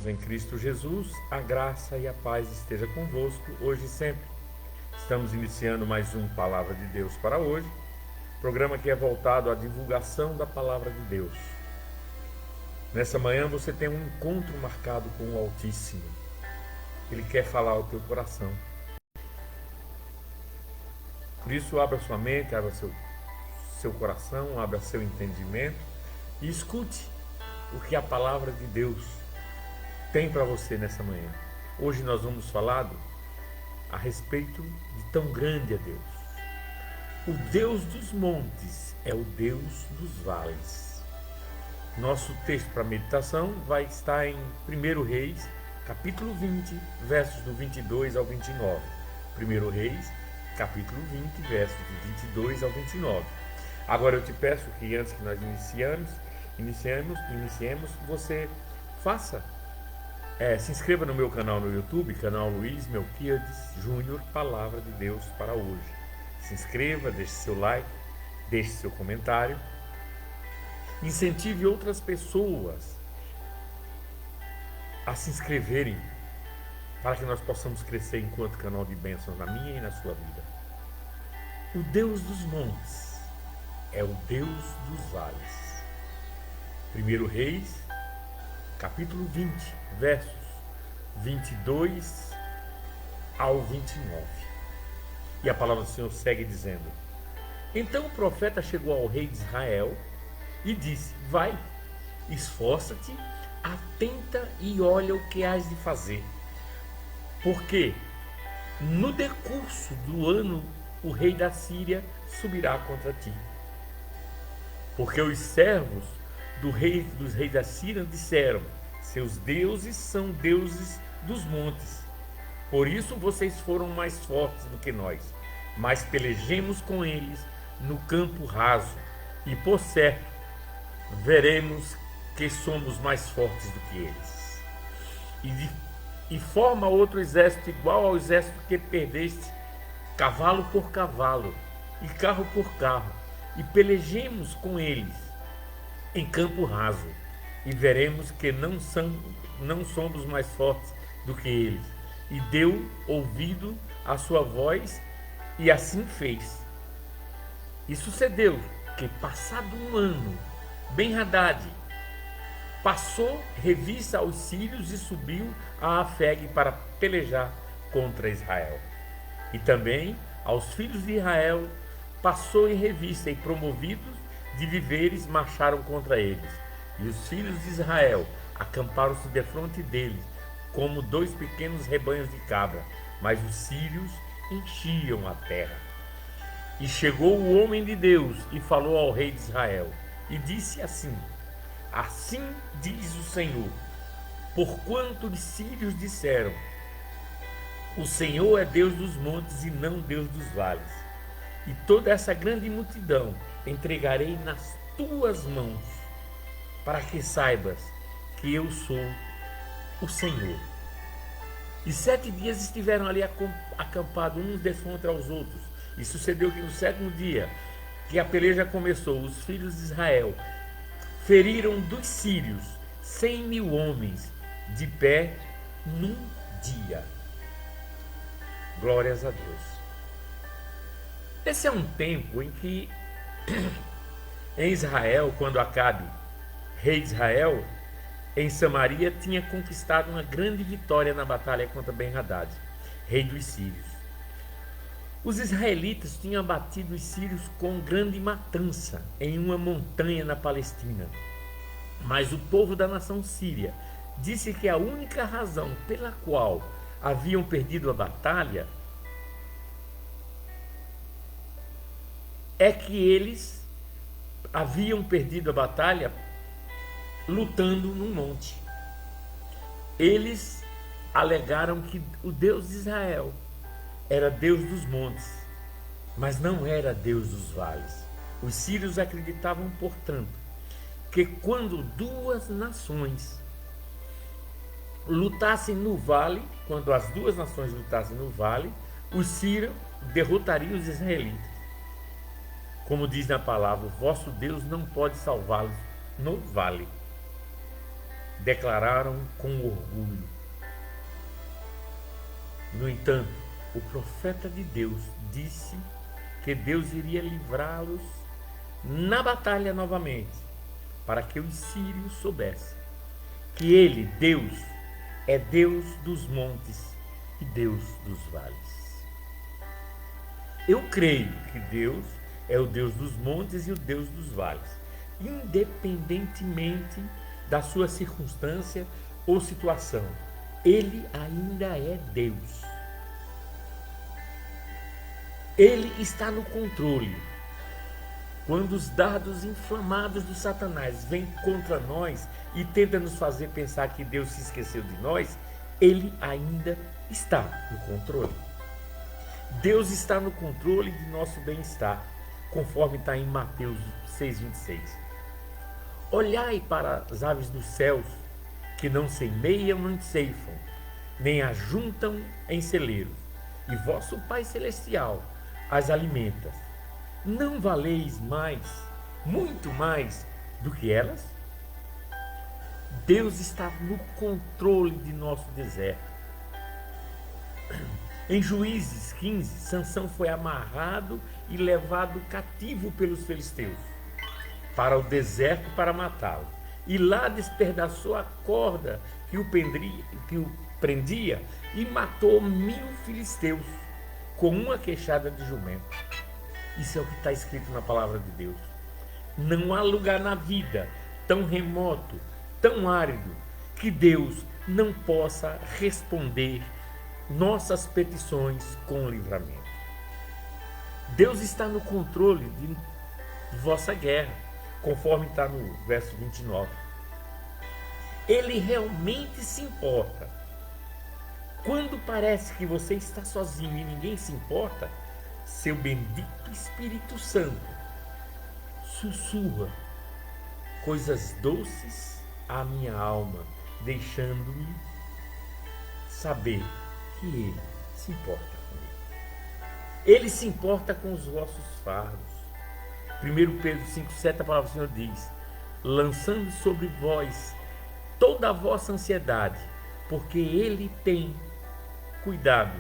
Em Cristo Jesus, a graça e a paz esteja convosco, hoje e sempre. Estamos iniciando mais um Palavra de Deus para hoje, programa que é voltado à divulgação da Palavra de Deus. Nessa manhã você tem um encontro marcado com o Altíssimo. Ele quer falar ao teu coração. Por isso, abra sua mente, abra seu coração, abra seu entendimento e escute o que a Palavra de Deus tem para você nessa manhã. Hoje nós vamos falar a respeito de tão grande é Deus. O Deus dos montes é o Deus dos vales. Nosso texto para meditação vai estar em 1 Reis, capítulo 20, versos do 22 ao 29. 1 Reis, capítulo 20, versos do 22 ao 29. Agora eu te peço que antes que nós iniciemos, você faça se inscreva no meu canal no YouTube, canal Luiz Melquiades Júnior, Palavra de Deus para hoje. Se inscreva, deixe seu like, deixe seu comentário. Incentive outras pessoas a se inscreverem para que nós possamos crescer enquanto canal de bênçãos na minha e na sua vida. O Deus dos montes é o Deus dos vales. 1 Reis, capítulo 20, versos 22 ao 29. E a palavra do Senhor segue dizendo: Então o profeta chegou ao rei de Israel e disse: Vai, esforça-te, atenta e olha o que hás de fazer. Porque no decurso do ano o rei da Síria subirá contra ti. Porque os servos dos reis da Síria disseram: Seus deuses são deuses dos montes. Por isso vocês foram mais fortes do que nós. Mas pelejemos com eles no campo raso. E por certo, veremos que somos mais fortes do que eles. E forma outro exército igual ao exército que perdeste, cavalo por cavalo e carro por carro. E pelejemos com eles em campo raso, e veremos que não somos mais fortes do que eles. E deu ouvido à sua voz, e assim fez. E sucedeu que, passado um ano, Ben-Hadad passou revista aos sírios e subiu a Afeg para pelejar contra Israel. E também aos filhos de Israel passou em revista, e promovidos de viveres marcharam contra eles. E os filhos de Israel acamparam-se defronte deles, como dois pequenos rebanhos de cabra, mas os sírios enchiam a terra. E chegou o homem de Deus e falou ao rei de Israel, e disse assim: Assim diz o Senhor, porquanto os sírios disseram: O Senhor é Deus dos montes e não Deus dos vales, e toda essa grande multidão entregarei nas tuas mãos, para que saibas que eu sou o Senhor. E 7 dias estiveram ali acampados uns defronte aos outros. E sucedeu que no 7º dia, que a peleja começou, os filhos de Israel feriram dos sírios 100.000 homens de pé num dia. Glórias a Deus. Esse é um tempo em que em Israel, quando Acabe, rei de Israel, em Samaria, tinha conquistado uma grande vitória na batalha contra Ben-Hadad, rei dos sírios. Os israelitas tinham abatido os sírios com grande matança em uma montanha na Palestina. Mas o povo da nação síria disse que a única razão pela qual haviam perdido a batalha é que eles haviam perdido a batalha lutando num monte. Eles alegaram que o Deus de Israel era Deus dos montes, mas não era Deus dos vales. Os sírios acreditavam, portanto, que quando duas nações lutassem no vale, quando as duas nações lutassem no vale, os sírios derrotariam os israelitas. Como diz na palavra, o vosso Deus não pode salvá-los no vale. declararam com orgulho. No entanto, o profeta de Deus disse que Deus iria livrá-los na batalha novamente, para que os sírios soubessem que ele, Deus, é Deus dos montes e Deus dos vales. Eu creio que Deus é o Deus dos montes e o Deus dos vales, independentemente da sua circunstância ou situação. Ele ainda é Deus. Ele está no controle. Quando os dardos inflamados do Satanás vêm contra nós e tentam nos fazer pensar que Deus se esqueceu de nós, ele ainda está no controle. Deus está no controle de nosso bem-estar, conforme está em Mateus 6,26. Olhai para as aves dos céus, que não semeiam, não ceifam, nem ajuntam em celeiros, e vosso Pai Celestial as alimenta. Não valeis mais, muito mais do que elas? Deus está no controle de nosso deserto. Em Juízes 15, Sansão foi amarrado e levado cativo pelos filisteus para o deserto para matá-lo. E lá despedaçou a corda que o prendia e matou 1000 filisteus com uma queixada de jumento. Isso é o que está escrito na palavra de Deus. Não há lugar na vida tão remoto, tão árido, que Deus não possa responder nossas petições com livramento. Deus está no controle de vossa guerra, conforme está no verso 29. Ele realmente se importa. Quando parece que você está sozinho e ninguém se importa, seu bendito Espírito Santo sussurra coisas doces à minha alma, deixando-me saber que Ele se importa comigo. Ele se importa com os vossos fardos. 1 Pedro 5,7, a palavra do Senhor diz: lançando sobre vós toda a vossa ansiedade, porque Ele tem cuidado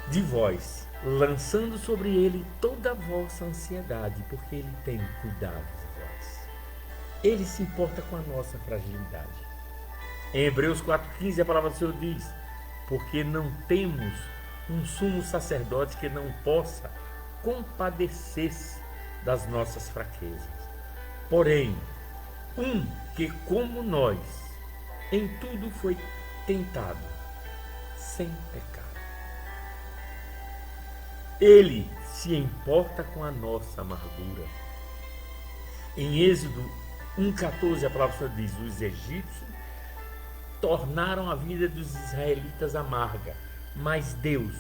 de vós, lançando sobre Ele toda a vossa ansiedade, porque Ele tem cuidado de vós. Ele se importa com a nossa fragilidade. Em Hebreus 4,15 a palavra do Senhor diz: porque não temos um sumo sacerdote que não possa compadecer-se das nossas fraquezas, porém um que, como nós, em tudo foi tentado, sem pecado. Ele se importa com a nossa amargura. Em Êxodo 1,14 a palavra do Senhor diz: os egípcios tornaram a vida dos israelitas amarga, mas Deus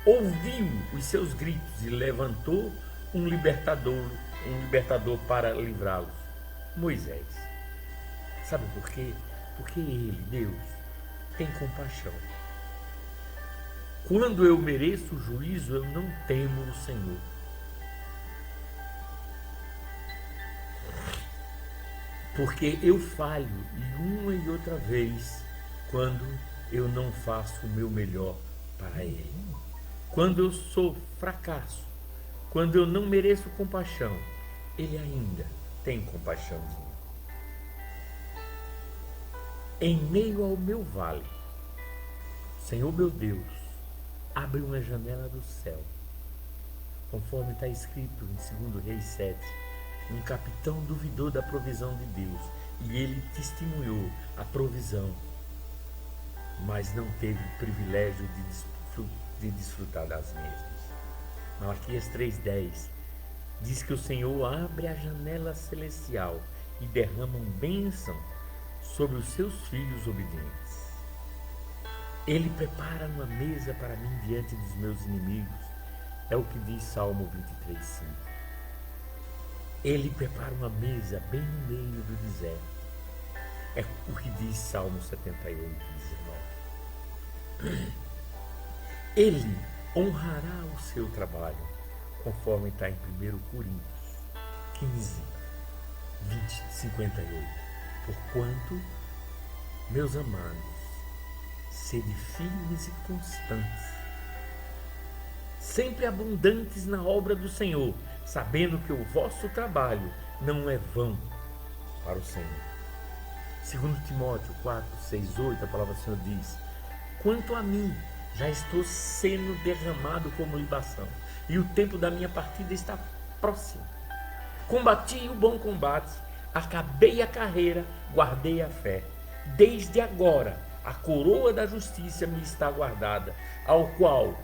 ouviu os seus gritos e levantou um libertador para livrá-los: Moisés. Sabe por quê? Porque Ele, Deus, tem compaixão. Quando eu mereço o juízo, eu não temo o Senhor. Porque eu falho uma e outra vez quando eu não faço o meu melhor para Ele. Quando eu sou fracasso, quando eu não mereço compaixão, Ele ainda tem compaixão de mim. Em meio ao meu vale, Senhor meu Deus, abre uma janela do céu, conforme está escrito em 2 Reis 7. Um capitão duvidou da provisão de Deus e ele testemunhou a provisão, mas não teve o privilégio de desfrutar das mesmas. Malaquias 3,10 diz que o Senhor abre a janela celestial e derrama bênção sobre os seus filhos obedientes. Ele prepara uma mesa para mim diante dos meus inimigos. É o que diz Salmo 23,5. Ele prepara uma mesa bem no meio do deserto. É o que diz Salmo 78,19. Ele honrará o seu trabalho, conforme está em 1 Coríntios 15, 58. Porquanto, meus amados, sede firmes e constantes, sempre abundantes na obra do Senhor, sabendo que o vosso trabalho não é vão para o Senhor. 2 Timóteo 4, 6, 8, a palavra do Senhor diz: quanto a mim, já estou sendo derramado como libação, e o tempo da minha partida está próximo. Combati o bom combate, acabei a carreira, guardei a fé. Desde agora, a coroa da justiça me está guardada, ao qual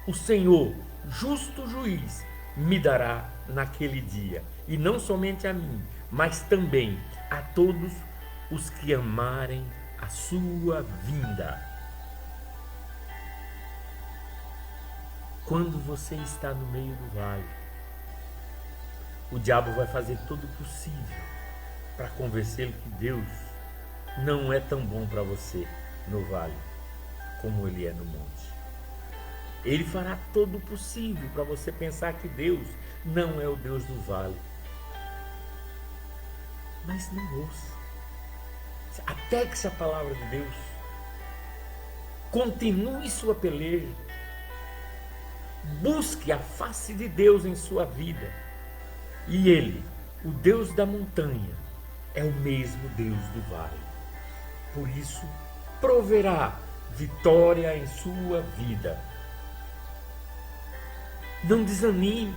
o Senhor, justo juiz, me dará naquele dia, e não somente a mim, mas também a todos os que amarem a sua vinda. Quando você está no meio do vale, o diabo vai fazer todo o possível para convencê-lo que Deus não é tão bom para você no vale como ele é no monte. Ele fará todo o possível para você pensar que Deus não é o Deus do vale. Mas não ouça. Apegue-se à palavra de Deus. Continue sua peleja. Busque a face de Deus em sua vida. E Ele, o Deus da montanha, é o mesmo Deus do vale. Por isso, proverá vitória em sua vida. Não desanime.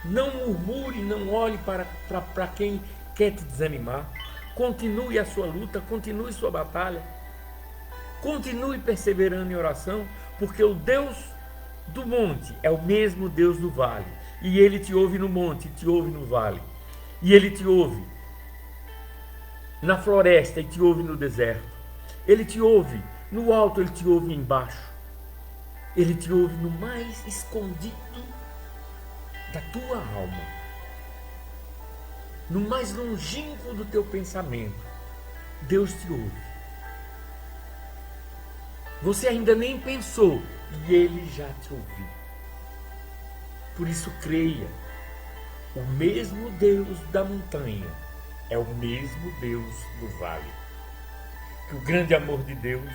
Não murmure, não olhe para quem quer te desanimar. Continue a sua luta, continue sua batalha. Continue perseverando em oração, porque o Deus do monte é o mesmo Deus do vale. E Ele te ouve no monte, te ouve no vale. E Ele te ouve na floresta e te ouve no deserto. Ele te ouve no alto, Ele te ouve embaixo. Ele te ouve no mais escondido da tua alma, no mais longínquo do teu pensamento. Deus te ouve. Você ainda nem pensou e Ele já te ouviu. Por isso creia, o mesmo Deus da montanha é o mesmo Deus do vale. Que o grande amor de Deus,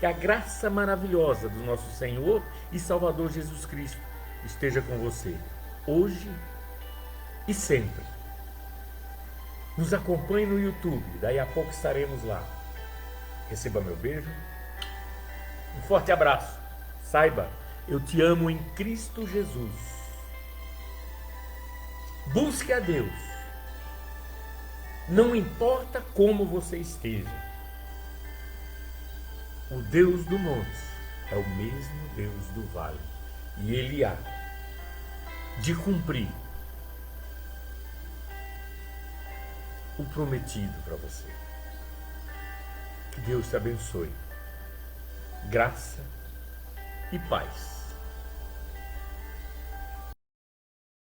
que a graça maravilhosa do nosso Senhor e Salvador Jesus Cristo esteja com você, hoje e sempre. Nos acompanhe no YouTube, daí a pouco estaremos lá. Receba meu beijo, um forte abraço. Saiba, eu te amo em Cristo Jesus. Busque a Deus. Não importa como você esteja. O Deus do monte é o mesmo Deus do vale. E Ele há de cumprir o prometido para você. Que Deus te abençoe. Graça e paz.